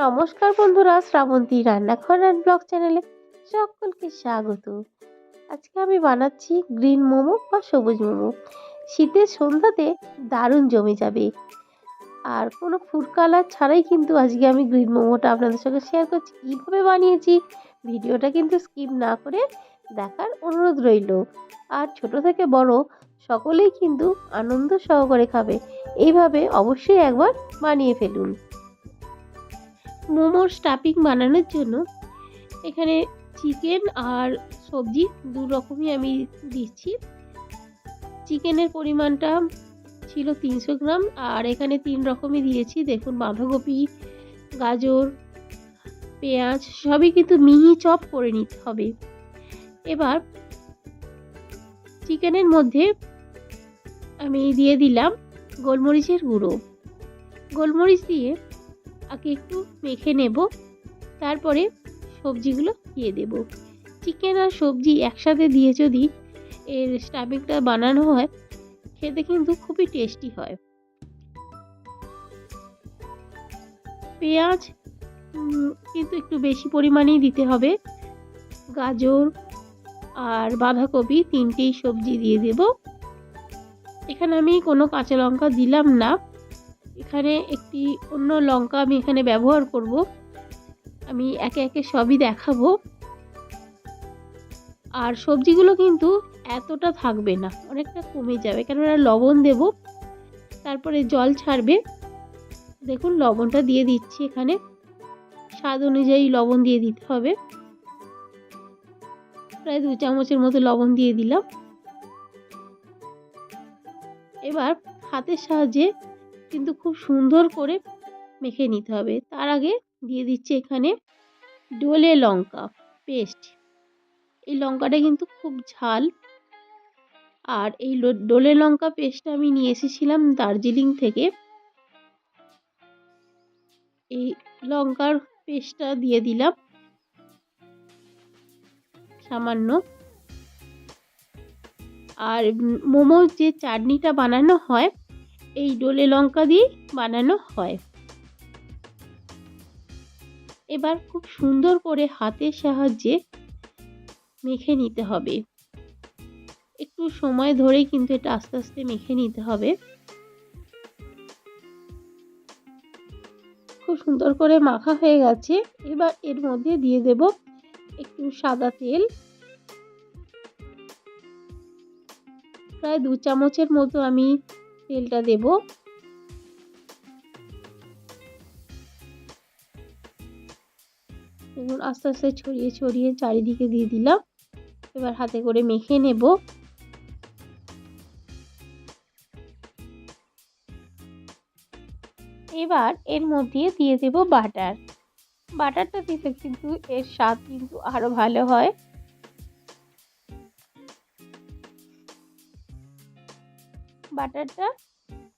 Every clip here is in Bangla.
নমস্কার বন্ধুরা, শ্রাবন্তী রান্নাঘর অ্যান্ড ব্লগ চ্যানেলে সকলকে স্বাগত। আজকে আমি বানাচ্ছি গ্রিন মোমো বা সবুজ মোমো। শীতের সন্ধ্যাতে দারুণ জমে যাবে। আর কোনো ফুড কালার ছাড়াই কিন্তু আজকে আমি গ্রিন মোমোটা আপনাদের সঙ্গে শেয়ার করছি। কীভাবে বানিয়েছি ভিডিওটা কিন্তু স্কিপ না করে দেখার অনুরোধ রইল। আর ছোট থেকে বড় সকলেই কিন্তু আনন্দ সহকারে খাবে। এইভাবে অবশ্যই একবার বানিয়ে ফেলুন। মোমোর স্টাফিং বানানোর জন্য এখানে চিকেন আর সবজি দু রকমই আমি দিচ্ছি। চিকেনের পরিমাণটা ছিল 300 গ্রাম, আর এখানে 3 রকমই দিয়েছি। দেখুন, বাঁধাকপি, গাজর, পেঁয়াজ সবই কিন্তু মিহি চপ করে নিতে হবে। এবার চিকেনের মধ্যে আমি দিয়ে দিলাম গোলমরিচের গুঁড়ো। গোলমরিচ দিয়ে আগে একটু মেখে নেব, তারপরে সবজিগুলো দিয়ে দেব। চিকেন আর সবজি একসাথে দিয়ে যদি এর স্টাফিংটা বানানো হয়, খেতে কিন্তু খুবই টেস্টি হয়। পেঁয়াজ কিন্তু একটু বেশি পরিমাণেই দিতে হবে। গাজর আর বাঁধাকপি তিনটেই সবজি দিয়ে দেব। এখানে আমি কোনো কাঁচা লঙ্কা দিলাম না, এখানে একটি অন্য লঙ্কা আমি এখানে ব্যবহার করব। আমি একে একে সবই দেখাবো। আর সবজিগুলো কিন্তু এতটা থাকবে না, অনেকটা কমে যাবে, কেননা লবণ দেব, তারপরে জল ছাড়বে। দেখুন, লবণটা দিয়ে দিচ্ছি। এখানে স্বাদ অনুযায়ী লবণ দিয়ে দিতে হবে। প্রায় 2 চামচের মতো লবণ দিয়ে দিলাম। এবার হাতের সাহায্যে কিন্তু খুব সুন্দর করে মেখে নিতে হবে। তার আগে দিয়ে দিচ্ছি এখানে ডোলে লঙ্কা পেস্ট। এই লঙ্কাটা কিন্তু খুব ঝাল। আর এই ডোলে লঙ্কা পেস্টটা আমি নিয়ে এসেছিলাম দার্জিলিং থেকে। এই লঙ্কার পেস্টটা দিয়ে দিলাম সামান্য। আর মোমোর যে চাটনিটা বানানো হয়, এই ডোলে লঙ্কা দিয়ে বানানো হয়। এবার খুব সুন্দর করে হাতের সাহায্যে মেখে নিতে হবে। একটু সময় ধরেই কিন্তু এটা আস্তে আস্তে মেখে নিতে হবে। খুব সুন্দর করে মাখা হয়ে গেছে। এবার এর মধ্যে দিয়ে দেব একটু সাদা তেল, প্রায় 2 চামচের মতো আমি তেলটা দেব। দেখুন, আস্তে আস্তে ছড়িয়ে ছড়িয়ে চারিদিকে দিয়ে দিলাম। এবার হাতে করে মেখে নেব। এবার এর মধ্যে দিয়ে দেব বাটার। বাটারটা দিলে কিন্তু এর স্বাদ কিন্তু আরো ভালো হয়। বাটারটা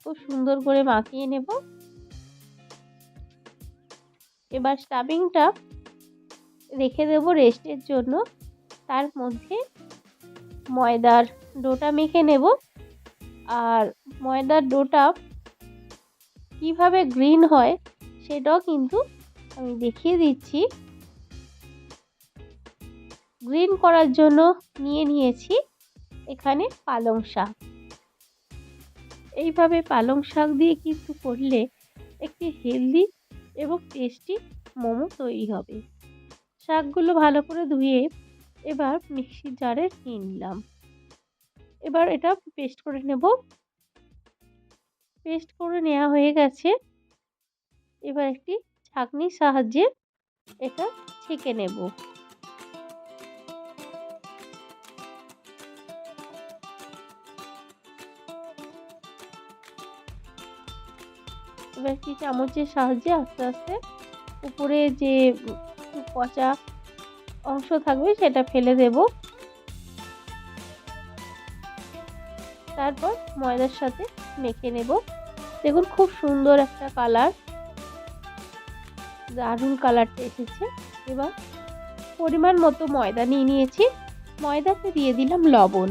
খুব সুন্দর করে মাখিয়ে নেব। এবার স্টাফিংটা রেখে দেব রেস্টের জন্য। তার মধ্যে ময়দার ডোটা মেখে নেব। আর ময়দার ডোটা কিভাবে গ্রিন হয় সেটাও কিন্তু আমি দেখিয়ে দিচ্ছি। গ্রিন করার জন্য নিয়েছি এখানে পালং শাক। এইভাবে পালং শাক দিয়ে কিন্তু করলে একটি হেলদি এবং টেস্টি মোমো তৈরি হবে। শাকগুলো ভালো করে ধুয়ে এবার মিক্সির জারে নিয়ে নিলাম। এবার এটা পেস্ট করে নেব। পেস্ট করে নেওয়া হয়ে গেছে। এবার একটি ছাঁকনির সাহায্যে এটা ছেঁকে নেব। এবার একটি চামচের সাহায্যে আস্তে আস্তে উপরে যে পচা অংশ থাকবে সেটা ফেলে দেব। তারপর ময়দার সাথে মেখে নেব। দেখুন, খুব সুন্দর একটা কালার, দারুণ কালারটা এসেছে। এবার পরিমাণ মতো ময়দা নিয়ে নিয়েছি। ময়দাতে দিয়ে দিলাম লবণ।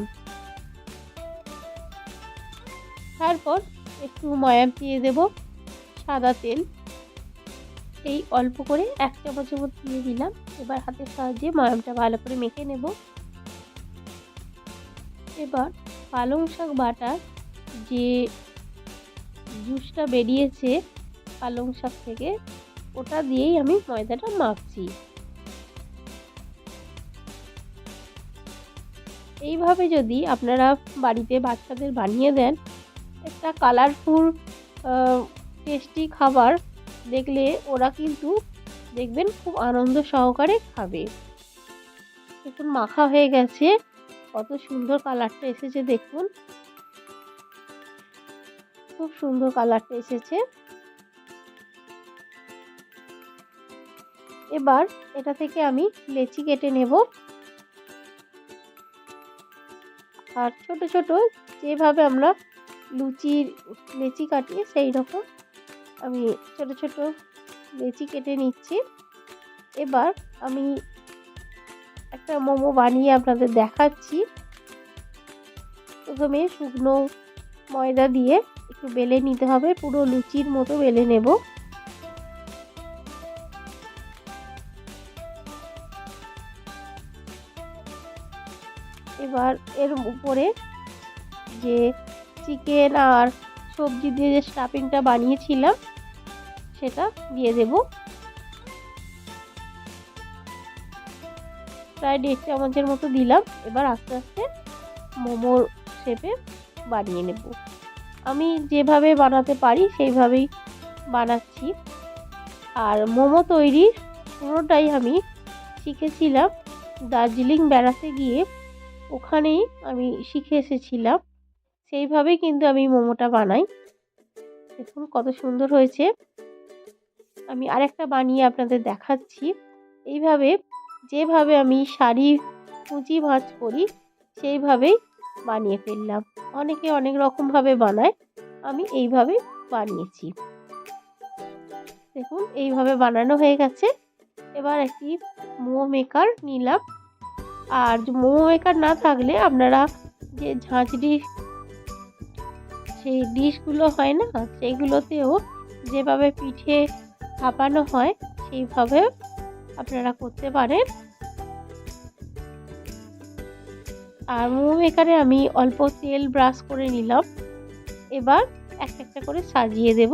তারপর একটু ময়াম দিয়ে দেব সাদা তেল। এই অল্প করে 1 চামচের মতো দিয়ে দিলাম। এবার হাতের সাহায্যে ময়ামটা ভালো করে মেখে নেব। এবার পালং শাক বাটার যে জুসটা বেরিয়েছে পালং শাক থেকে, ওটা দিয়েই আমি ময়দাটা মাখছি। এইভাবে যদি আপনারা বাড়িতে বাচ্চাদের বানিয়ে দেন, একটা কালারফুল টেস্টি খাবার দেখলে ওরা কিন্তু দেখবেন খুব আনন্দ সহকারে খাবে। দেখুন মাখা হয়ে গেছে, কত সুন্দর কালারটা এসেছে দেখুন, খুব সুন্দর কালারটা এসেছে। এবার এটা থেকে আমি লেচি কেটে নেব। আর ছোট ছোট যেভাবে আমরা লেচি কাটি সেই রকম আমি ছোট ছোট লেচি কেটে নিচ্ছি। এবার আমি একটা মোমো বানিয়ে আপনাদের দেখাচ্ছি। প্রথমে শুকনো ময়দা দিয়ে একটু বেলে নিতে হবে, পুরো লুচির মতো বেলে নেব। এবার এর উপরে যে চিকেন আর সবজি দিয়ে যে স্টাফিংটা বানিয়েছিলাম সেটা দিয়ে দেব। প্রায় 1.5 চামচের মতো দিলাম। এবার আস্তে আস্তে মোমোর শেপে বানিয়ে নেব। আমি যেভাবে বানাতে পারি সেইভাবেই বানাচ্ছি। আর মোমো তৈরির পুরোটাই আমি শিখেছিলাম দার্জিলিং বেড়াতে গিয়ে, ওখানেই আমি শিখে এসেছিলাম। সেইভাবেই কিন্তু আমি মোমোটা বানাই। দেখুন কত সুন্দর হয়েছে। আমি আরেকটা বানিয়ে আপনাদের দেখাচ্ছি। এইভাবে যেভাবে আমি শাড়ি কুঁচি ভাঁজ করি সেইভাবেই বানিয়ে ফেললাম। অনেকে অনেক রকমভাবে বানায়, আমি এইভাবে বানিয়েছি। দেখুন এইভাবে বানানো হয়ে গেছে। এবার একটি মোমো মেকার নিলাম। আর মোমো মেকার না থাকলে আপনারা যে ঝাঁঝরি সেই ডিশগুলো হয় না, সেইগুলোতেও যেভাবে পিঠে ভাপানো হয় সেইভাবে আপনারা করতে পারেন। আর মোমো মেকারে আমি অল্প তেল ব্রাশ করে নিলাম। এবার একটা একটা করে সাজিয়ে দেব।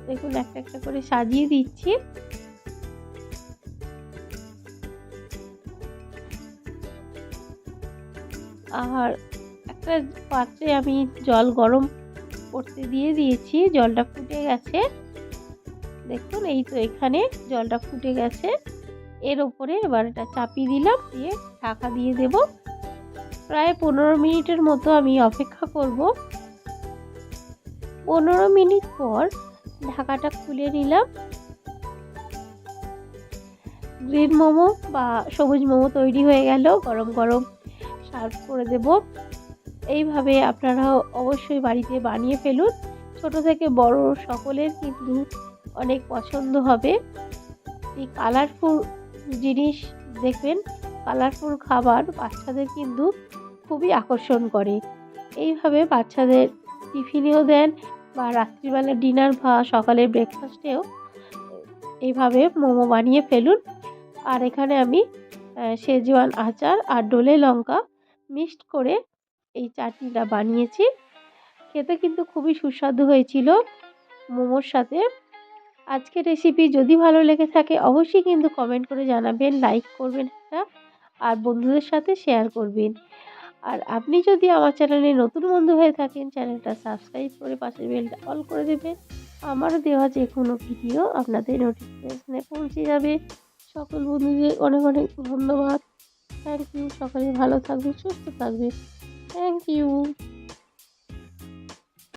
দেখুন একটা একটা করে সাজিয়ে দিচ্ছি। আর একটা পাত্রে আমি জল গরম করতে দিয়ে দিয়েছি, জলটা ফুটে গেছে। দেখুন এই তো এখানে জলটা ফুটে গেছে। এর ওপরে এবার এটা চাপিয়ে দিলাম, দিয়ে ঢাকা দিয়ে দেব। প্রায় 15 মিনিটের মতো আমি অপেক্ষা করব। 15 মিনিট পর ঢাকাটা খুলে নিলাম। গ্রিন মোমো বা সবুজ মোমো তৈরি হয়ে গেল। গরম গরম সার্ভ করে দেব। এইভাবে আপনারাও অবশ্যই বাড়িতে বানিয়ে ফেলুন। ছোট থেকে বড় সকলের কিন্তু অনেক পছন্দ হবে। এই কালারফুল জিনিস দেখবেন, কালারফুল খাবার বাচ্চাদের কিন্তু খুবই আকর্ষণ করে। এইভাবে বাচ্চাদের টিফিনেও দেন বা রাত্রিবেলা ডিনার বা সকালের ব্রেকফাস্টেও এইভাবে মোমো বানিয়ে ফেলুন। আর এখানে আমি শেজওয়ান আচার আর ডোলে লঙ্কা মিক্সড করে এই চাটনিটা বানিয়েছি। খেতে কিন্তু খুবই সুস্বাদু হয়েছিল মোমোর সাথে। আজকের রেসিপি যদি ভালো লেগে থাকে অবশ্যই কিন্তু কমেন্ট করে জানাবেন, লাইক করবেন একটা, আর বন্ধুদের সাথে শেয়ার করবেন। আর আপনি যদি আমার চ্যানেলে নতুন বন্ধু হয়ে থাকেন, চ্যানেলটা সাবস্ক্রাইব করে পাশের বেলটা অল করে দেবেন। আমার দেওয়া যে কোনো ভিডিও আপনাদের নোটিফিকেশনে পৌঁছে যাবে। সকল বন্ধুদের অনেক অনেক ধন্যবাদ। Thank you. সকালে ভালো থাকবেন, সুস্থ থাকবেন। Thank you.